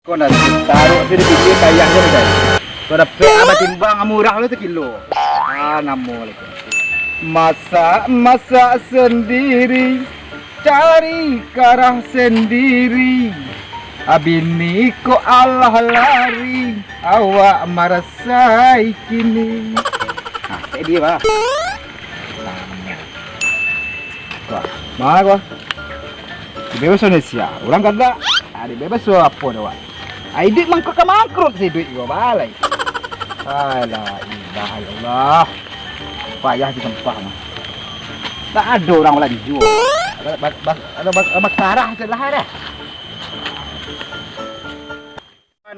Kau nak taruh sini pinggir kayaknya ni guys. Kau dah pek apa timbang murah lu sekilo. Namo lagi. Masak sendiri, cari karah sendiri. Abini ko Allah lari, awak merasai kini. Kayak dia bah. Wah, mana kau? Bebas Indonesia, orang kada. Ada bebas apa dah wak? Duit mangkrut sih duit gua balai. Alah, ilah Allah. Payah di tempat mah. Tak ada orang lagi jual. Ada makarah sebelah ada.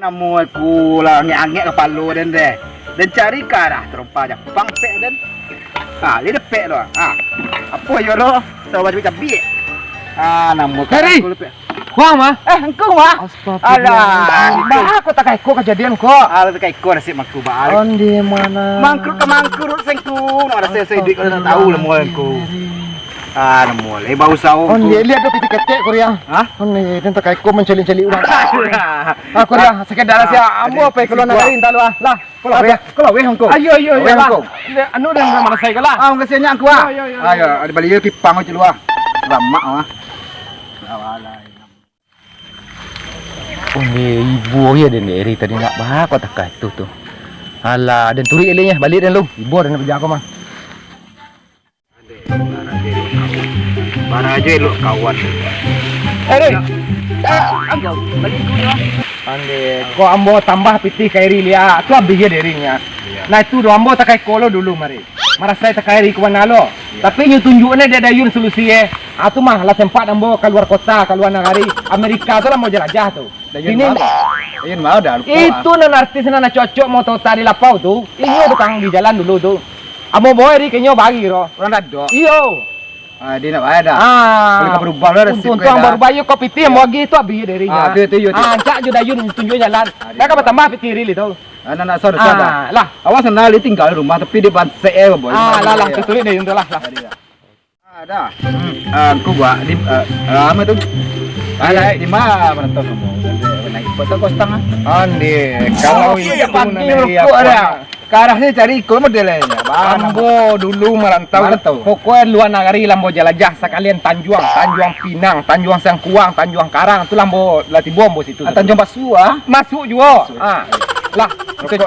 Namu pula angek kepala dan deh. Dan cari karah terumpa Jepang pek dan. Dia depek doh. Apa yo lo? Sabar cabi. Namu Kari. Kuang mah? Engkau mah? Alah, bah aku tak kaiko kejadian kok. Tak kaiko nasib maku balik. On di mana? Mangkrut ke mangkrut sengku. Ada saya duit kau tak tahu lah mualku. Namu le bau saung. On dia lihat tu titik ketek Korea. On ni dia tak kaiko menceli-celi orang. Aku dah sekedar sia ambo apa keluar negeri entar lah. Lah, Kalau weh Hongkong. Ayo. Anu dah mana saya kalah. Kasihannya aku ah. Ayo, ada balik kipang aja lu ah. Lama ah. Awalai. Ibu ya dan eri tadi nak bah kau tak itu tu. Alah dan turi elenya balik dan lu. Ibu dan berjaga kau mah. Bara aja lu kawan. Agak balik dulu ya. Ande, kau ambo tambah pitih kairi lia. Tu abis ya derinya. Nah itu do ambo tak kai kolo dulu mari. Marasai tak kairi kuan nalo. Tapi nyu tunjuknya dia dayun solusi tu mah lah sempat ambo keluar kota, keluar negari Amerika tu lah mau jelajah tu. Ini mau dah. itu non artis nana cocok mau tahu tari lapau tu. Ini tukang di jalan dulu tu. Amo boy ri kenyo bagi ro. Orang dah. Iyo. Dia nak bayar dah. Boleh berubah dah resip. Untuk baru bayu kopi teh mau gitu abi darinya. Tu. Cak ju dayun tunjuk jalan. Dah ka tambah piti ri tu. Anak saudara. Lah. Awas sana li tinggal di rumah tapi di bansai boy. Lah tutup dayun tu lah. Ada. Aku buat di apa tu? Ada di mana merantau kamu? Naik foto kostang. Andi, kalau ini pagi merokok ada. Karahnya cari ikut modelnya. Ambo dulu merantau. Pokoknya luar negeri lambo jelajah sekalian Tanjuang Pinang, Tanjuang Sangkuang, Tanjuang Karang tu lambo latih bombo situ. Tanjung Pasua masuk juga. Lah,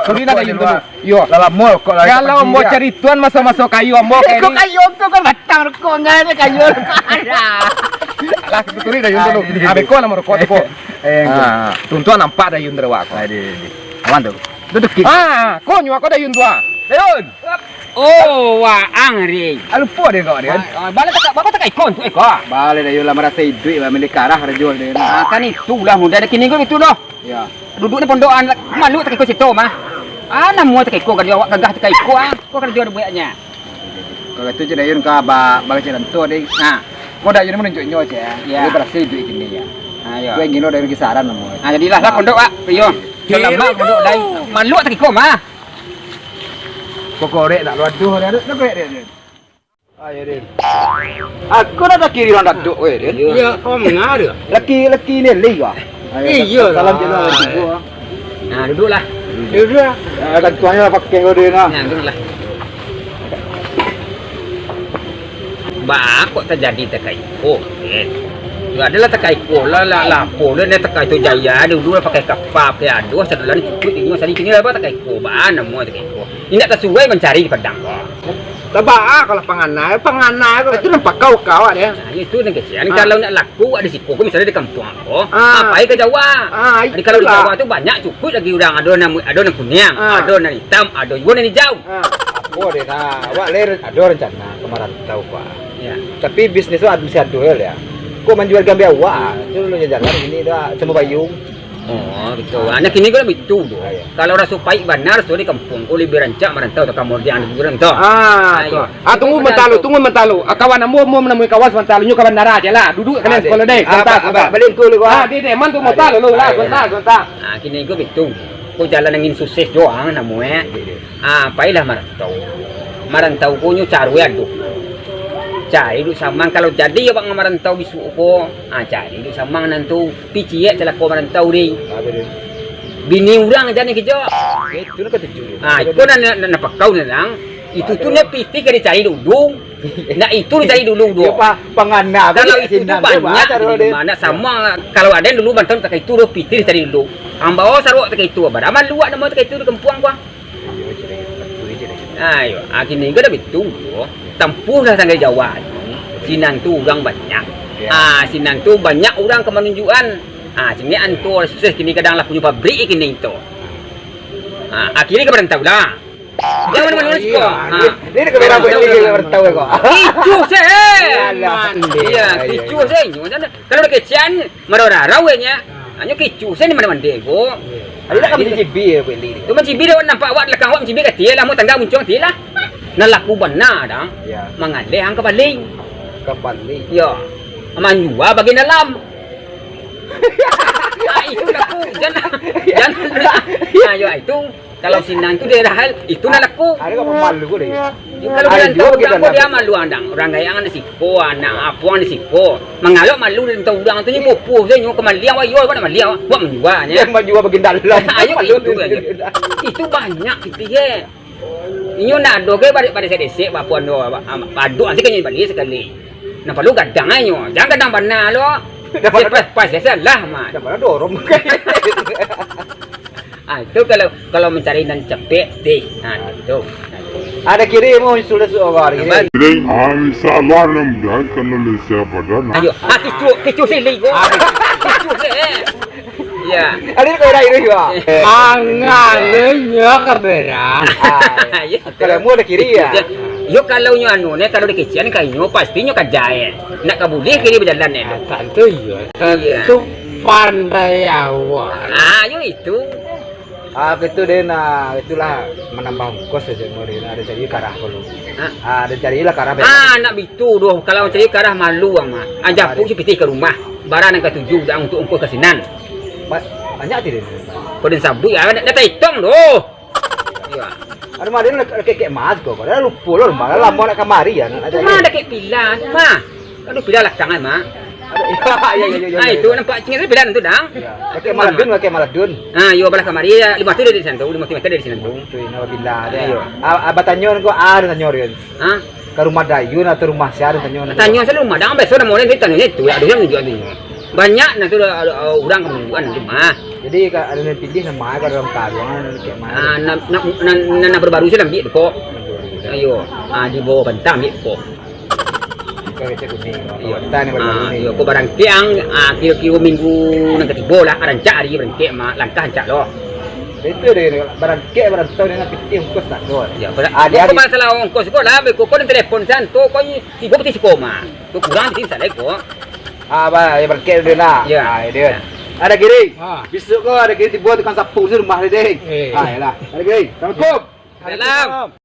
curi nak kayu dulu. Yo, dalam mall kok lagi. Kalau mau cari tuan masuk kayu ambo kayu. Kok kayu tu kan batang rokok enggak kayu ada. Lah, curi dayun dulu. Abe ko lah merokok tu. Tuntuan nampak dayun derawak. Awan tu. Duduk kik. Kau nyu aku dayun tua. Dayun. Oh, wah angri. Lupa dia kau dia. Balik tak ikon tu ekor. Balik dah yola merasa duit milik karah ada jual dia. Kan itulah mudah ada kini gua itu doh. Ya. Duduk di pondokan malu tak ikut situ mah. Namu tak ikut kan dia awak gagah tak ikut Kau kan jual buatnya. Kalau itu je dah yun ka balik jalan tu deh. Kau dah yun menunjuknya je. Dia berasa duit kini ya. Ayo. Kau ingin dari kisaran namu. Jadilah lah pondok Yo. Lama pondok dai. Malu tak ikut mah. Kau korek nak luar tu ada korek dia. Ayo dia. Aku nak kiri orang dak duk weh dia. Ya, kau mengaruh. Laki ni leh kau. Iya salam jalan tu. Duduklah. Duduk. Kan tuannya pakai kau dia nah. Duduklah. Kok terjadi tekai ko adalah tekai ko lah pola ni tekai tu jaya dulu pakai kapal pakai aduh satu lari cukup ini sari kini apa tekai ko nama tekai ko ini tak sesuai mencari di padang ko Tebak kalau panganai itu nampak kau ada. Itu yang kecil. Kalau nak laku ada siku ko misalnya di kampung ko apa ke Jawa. Kalau di Jawa tu banyak cukup lagi orang ada yang kuning, ada yang hitam, ada juga yang hijau. Apa dia awak ada rencana kemarin tahu Pak. Ya. Tapi bisnis tu bisa duel ya. Kau menjual gambar awak, tu lu jalan ini dah cuma bayung. Oh gitu. Anak kini gua begitu doh. Kalau rasa baik benar so di kampung ko lebih rancak merantau ke kemudian di bulan tu. Tunggu mentalu. Kawan mau menemui kawan mentalu nyu kawan nara aja lah. Duduk kalian sekolah deh. Balik ku lu. Dia man tu mau talu lu lah, sebentar. Kini gua begitu. Ko jalan angin sukses doang namanya. Pailah merantau. Merantau ko nyu caru aduh. Cari duk samang kalau jadi abang marantau bisu ko. Cari duk samang nantu picie cala ko marantau ring. Bini urang aja nih kejo. Itu nak ketujuh. Itu na pakau na lang. Itu tuh na piti ka dicari dulu. Nah itu dicari dulu Dia do. pangana. Kalau itu tuh banyak di mana sama kalau ada yang dulu bantuan tak itu do piti dicari dulu. Ambawa saruk tak itu abad. Aman luak nama tak itu di kempuang gua. Ayo, akhirnya gue udah betul bro. Tempuhlah sampai Jawa. Sinan tu orang banyak. Sinan tu banyak orang kemenunjukan. Sini antu sukses kini kadang lah punya pabrik kini itu. Akhirnya kepada tahu lah. Yang mana sih kok? Ini kepada tahu kok. Kicu sih. Iya, kicu sih. Kalau udah kecian, marah rawenya. Hanya kicu sih ni mana-mana dego. Ada kan cibi ya beli. Tu macam cibi dah nampak awak belakang awak macam cibi kat lah, mau tangga muncung dia lah. Nalaku benar dah. Ya. Mengalih hang kebaling. Kembali. Ya. Manjua bagian dalam. Itu laku. Jangan. Ayo itu kalau sinan tu dia hal itu nalaku. Ada kau malu gue deh. Kalau dia tahu dia malu andang. Orang gaya ang nasiko, anak apuan nasiko. Mengalok malu dan tahu udang tu ni pupuh saya nyu kemalian wa yo mana malian buat menjuanya. Yang menjual bagian dalam. Ayo itu aja. Itu banyak gitu ye. Inyo nak do ke pada saya desek bapuan do padu ansi kan balik sekali. Nah perlu gadang ayo. Jangan gadang benar lo. Pas salah mah. Dah mana dorong. Itu kalau mencari dan cepet deh. Itu. Ada kiri mau sudah seorang kiri. Insyaallah mudah kalau lesa badan. Ayo, kicu sini go. Kicu sini. Ya. Ada kau dah ini juga. Angalnya kerdera. Kalau mau ada kiri ya. Yo kalau nyo anu ne kalau dikecian kainyo pastinya kajae. Nak kabulih kiri berjalan ne. Tentu ya. Tentu pandai awak. Yo itu. Itu dia nak itulah menambah kos saja mori. Ada cari karah perlu. Ada carilah karah. Nak bitu doh kalau cari karah malu ama. Ajapuk si pitih ke rumah. Barang yang ketujuh dah untuk ongkos kasinan. Banyak tidak? Kau dan sabu ya, dah hitung doh. Ya. Ada mana nak kek mas kau? Ada lupa loh, malah lama nak kemari ya. Cuma ada kek pila, mah. Aduh pila lah tangan mah. Ya. Itu nampak cingir pila tu dang. Kek maladun. Yo belah kamari ya 5 meter dari sana tu, 5 meter dari sana tu. Tuh, nama bila ada. Abah tanyon kau ada tanyon kan? Ke rumah Dayun atau rumah si ada tanyon? Tanyon selalu rumah dang, besok mau ni tanyon itu, ada yang menjual tu. Banyak nak tu orang kemudian di rumah. Jadi ada yang pilih nama kalau dalam karung kek mana? Nak berbaru sudah ambil kok. Ayo, di bawah bentang ambil kok. Kau cek kuning. Tanya baru ni. Yo, kau barang tiang, kira-kira minggu nak ketiga lah, rancak hari berangkat mak langkah rancak loh. Itu dia barang kek barang tahu dengan pitih kos tak doh. Ya, kau masalah ongkos kau lah, kau dan telefon san tu kau tiga peti sekoma. Tu kurang peti salah kau. Abah, barang kek dia lah. Ya, dia. Ada kiri. Besok kau ada kiri dibuat tukang sapu di rumah dia. Yalah. Ada kiri. Assalamualaikum. Salam.